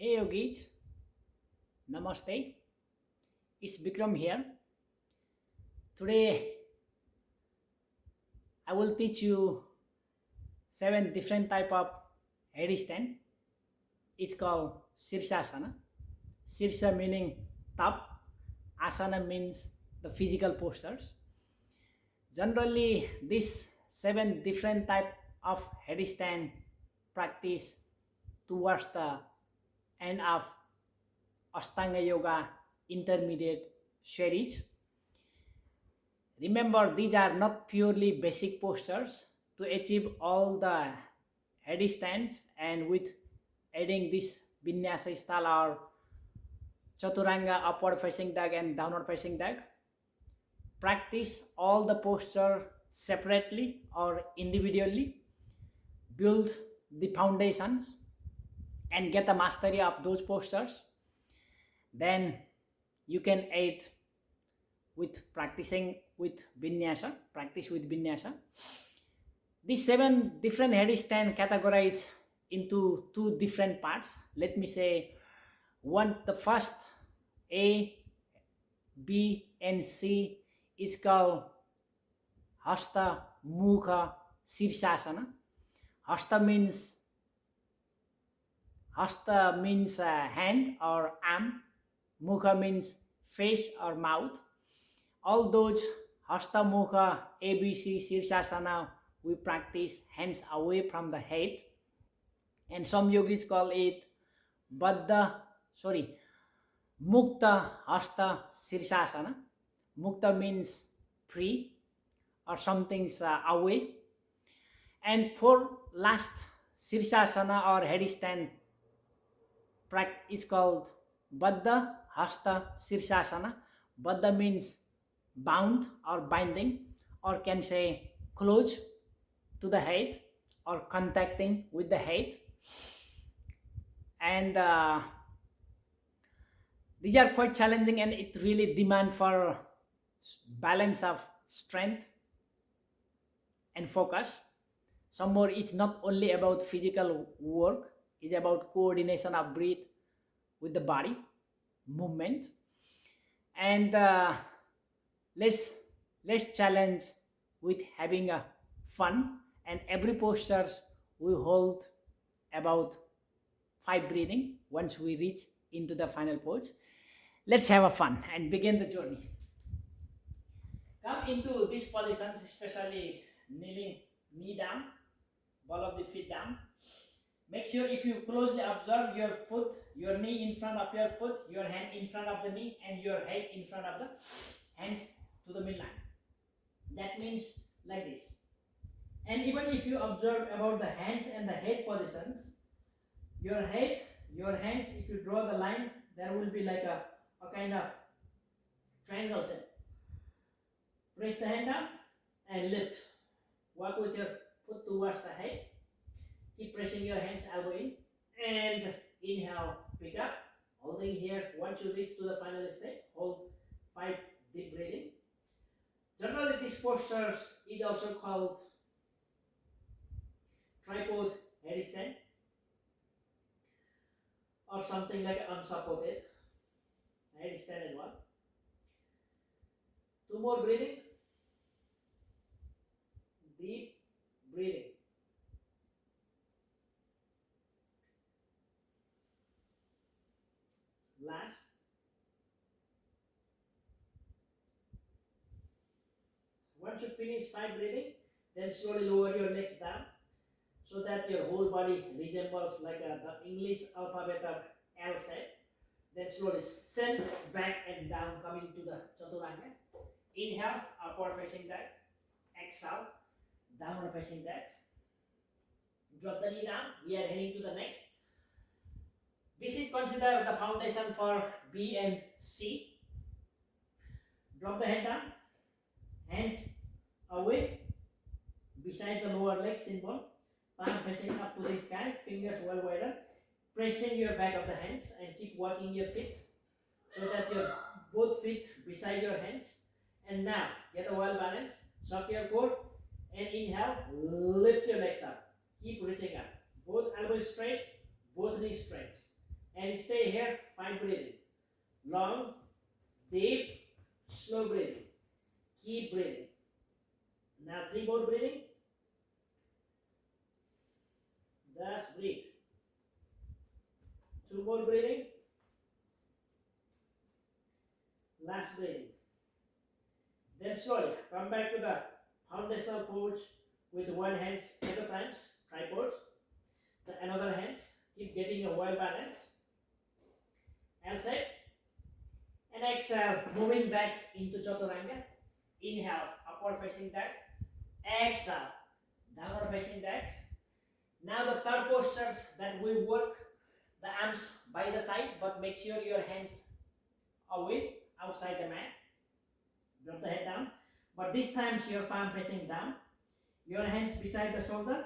Hey yogis, namaste. It's Bikram here. Today I will teach you 7 different type of headstand. It's called Sirsasana. Sirsa meaning top, asana means the physical postures. Generally, these 7 different type of headstand practice towards the end of Asthanga Yoga intermediate series. Remember, these are not purely basic postures. To achieve all the headstands and with adding this Vinyasa style or Chaturanga upward facing dog and downward facing dog, practice all the posture separately or individually, build the foundations and get the mastery of those postures. Then you can aid with practicing with Vinyasa, practice with Vinyasa. These 7 different headstand categorized into 2 different parts. Let me say the first A, B and C is called Hasta Mukha Sirsasana. Hasta means hand or arm. Mukha means face or mouth. All those Hasta Mukha, ABC, Sirsasana, we practice hands away from the head. And some yogis call it Mukta Hasta Sirsasana. Mukta means free or something's away. And for last Sirsasana or headstand is called Baddha Hasta Sirsasana. Baddha means bound or binding, or can say close to the head or contacting with the head. And these are quite challenging and it really demand for balance of strength and focus. Some more, it's not only about physical work, it's about coordination of breath with the body movement. And let's challenge with having a fun. And every postures we hold about 5 breathing once we reach into the final pose. Let's have a fun and begin the journey. Come into these positions, especially kneeling, knee down, ball of the feet down. Make sure if you closely observe your foot, your knee in front of your foot, your hand in front of the knee, and your head in front of the hands to the midline. That means like this. And even if you observe about the hands and the head positions, your hands, if you draw the line, there will be like a kind of triangle shape. Press the hand down and lift. Walk with your foot towards the head. Keep pressing your hands elbow in and inhale, pick up, holding here. Once you reach to the final step, hold 5 deep breathing. Generally, this posture is also called tripod headstand or something like unsupported headstand as well. 2 more breathing. Deep breathing. Last. Once you finish 5 breathing, then slowly lower your legs down so that your whole body resembles like the English alphabet of L shape. Then slowly send back and down, coming to the Chaturanga. Inhale, upward facing dog. Exhale, downward facing dog. Drop the knee down. We are heading to the next. This is considered the foundation for B and C. Drop the head down. Hands away beside the lower leg symbol. Palm facing up to the sky. Fingers well wider. Pressing your back of the hands and keep walking your feet so that your both feet beside your hands. And now get a well balance. Shock your core and inhale. Lift your legs up. Keep reaching up. Both elbows straight. Both knees straight. and stay here. 5 breathing. Long, deep, slow breathing. Keep breathing. Now 3 more breathing. Just breathe. 2 more breathing. Last breathing. Then slowly come back to the foundational pose with one hand at a time, tripod. The another hands, keep getting a well balance. Exhale and exhale, moving back into chaturanga. Inhale, upward facing dog. Exhale, downward facing dog. Now the third postures that we work the arms by the side, but make sure your hands away outside the mat. Drop the head down, but this time your palm facing down, your hands beside the shoulder.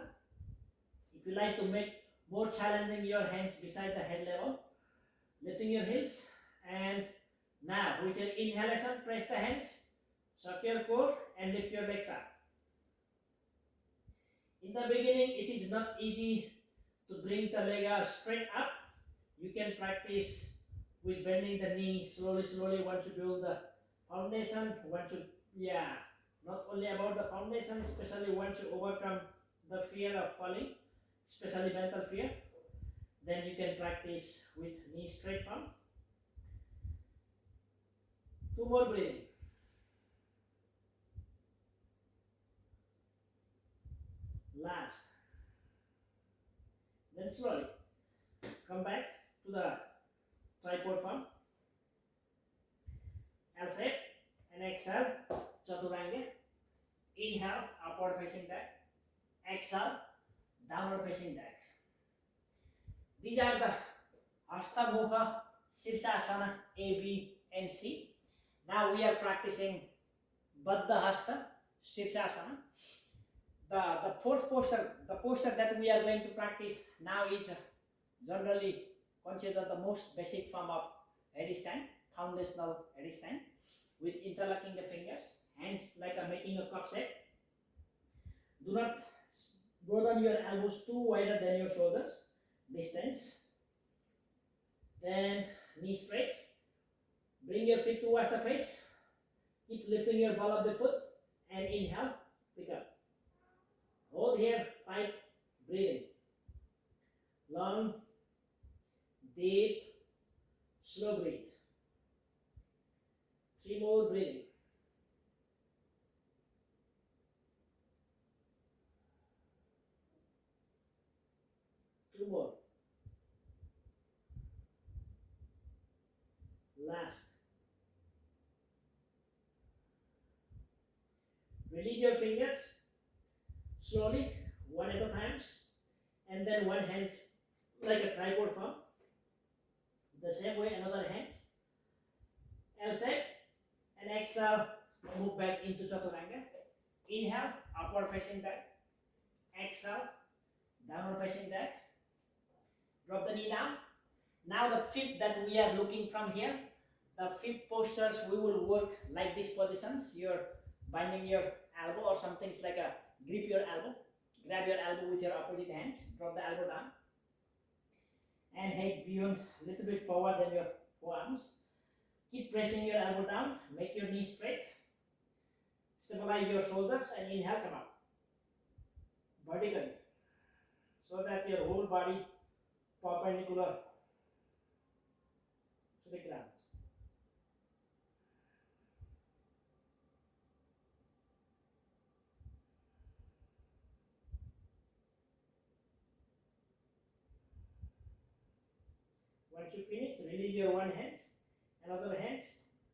If you like to make more challenging, your hands beside the head level, lifting your heels. And now with your inhalation, press the hands, suck your core and lift your legs up. In the beginning, it is not easy to bring the leg up straight up. You can practice with bending the knee slowly once you build the foundation. Once you, not only about the foundation, especially once you overcome the fear of falling, especially mental fear, then you can practice with knee straight firm. 2 more breathing. Last. Then slowly come back to the tripod form. Exhale and exhale, chaturanga. Inhale, upward facing dog. Exhale, downward facing dog. These are the Asthanga, Sirsasana A, B, and C. Now we are practicing Baddha Hasta, Sirsasana. The fourth posture, the posture that we are going to practice now is generally considered the most basic form of headstand, foundational headstand, with interlocking the fingers, hands like making a cup shape. Do not broaden your elbows too wider than your shoulders, distance. Then knee straight. Bring your feet towards the face. Keep lifting your ball of the foot and inhale, pick up. Hold here, 5 breathing. Long, deep, slow breathe. 3 more breathing. Two more. Last. Release your fingers slowly, one at a time, and then one hand like a tripod form. The same way, another hand. Exhale and exhale, move back into chaturanga. Inhale, upward facing dog. Exhale, downward facing dog. Drop the knee down. Now the fifth that we are looking from here, the fifth postures we will work like these positions. You're binding your elbow or some things like a grip your elbow. Grab your elbow with your opposite hands. Drop the elbow down. And head beyond a little bit forward than your forearms. Keep pressing your elbow down. Make your knee straight. Stabilize your shoulders and inhale, come up. Vertically. So that your whole body perpendicular to the ground. Once you finish, release your one hand, another hand,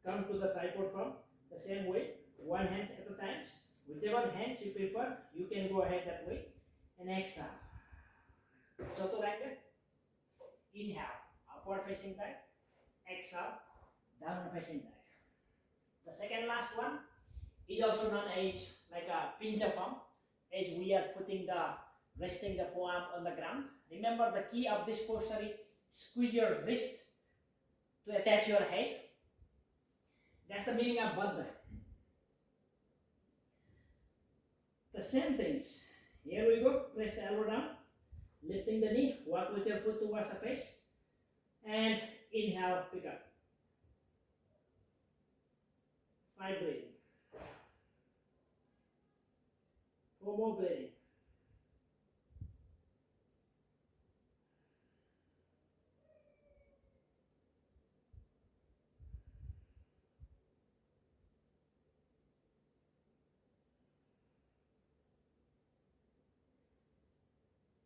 come to the tripod form the same way, one hand at a time. Whichever hands you prefer, you can go ahead that way. And exhale. Chaturanga. Inhale, upward facing dog. Exhale, downward facing dog. The second last one is also known as like a pincha form, as we are putting resting the forearm on the ground. Remember, the key of this posture is squeeze your wrist to attach your head. That's the meaning of Baddha. The same things. Here we go. Press the elbow down, lifting the knee. Walk with your foot towards the face. And inhale, pick up. 5 breathing. 4 more breathing.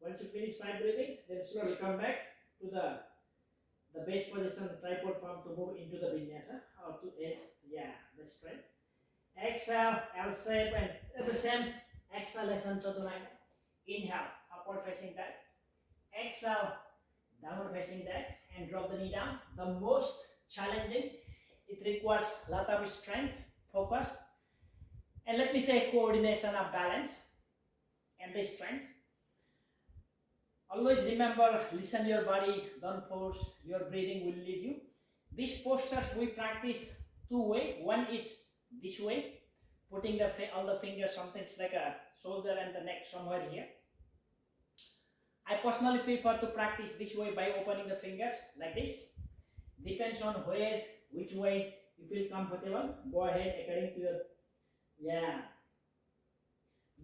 Once you finish 5 breathing, then slowly come back to the base position, the tripod form, to move into the vinyasa or to aid, the strength. Exhale, L shape, and at the same exhalation, chaturanga. Inhale, upward facing dog. Exhale, downward facing dog, and drop the knee down. The most challenging, it requires a lot of strength, focus, and let me say coordination of balance and the strength. Always remember, listen your body, don't force, your breathing will lead you. These postures we practice 2 ways. One is this way, putting all the fingers, something like a shoulder and the neck somewhere here. I personally prefer to practice this way by opening the fingers like this. Depends on which way you feel comfortable. Go ahead according to your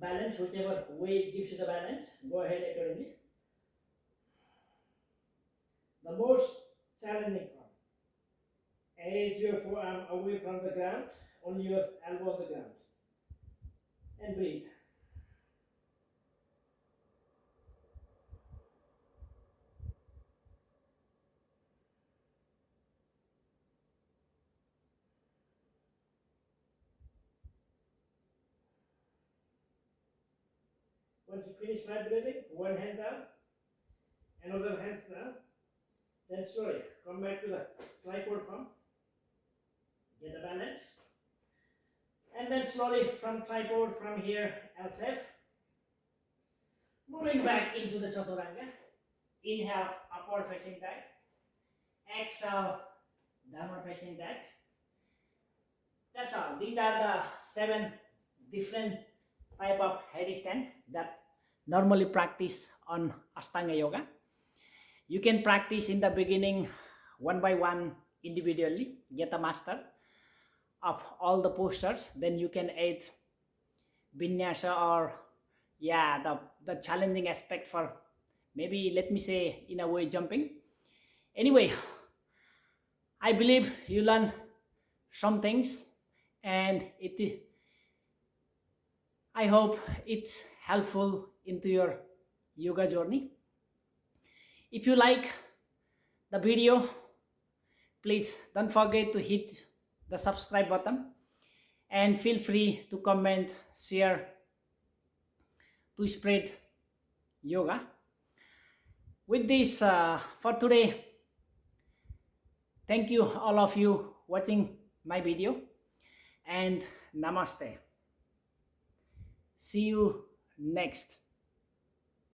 balance, whichever way it gives you the balance. Go ahead accordingly. The most challenging part, raise your forearm away from the ground, only your elbow on the ground, and breathe. Once you finish my breathing, one hand down, another hand down, then slowly come back to the tripod form, get a balance, and then slowly from tripod, from here, L shape, moving back into the chaturanga. Inhale, upward facing dog. Exhale, downward facing dog. That's all. These are the 7 different type of headstand that normally practice on Asthanga Yoga. You can practice in the beginning one by one individually, get a master of all the postures. Then you can add Vinyasa or the challenging aspect for maybe, let me say, in a way, jumping. Anyway, I believe you learn some things, and I hope it's helpful into your yoga journey. If you like the video, please don't forget to hit the subscribe button, and feel free to comment, share, to spread yoga. With this, for today, thank you all of you watching my video, and namaste. See you next.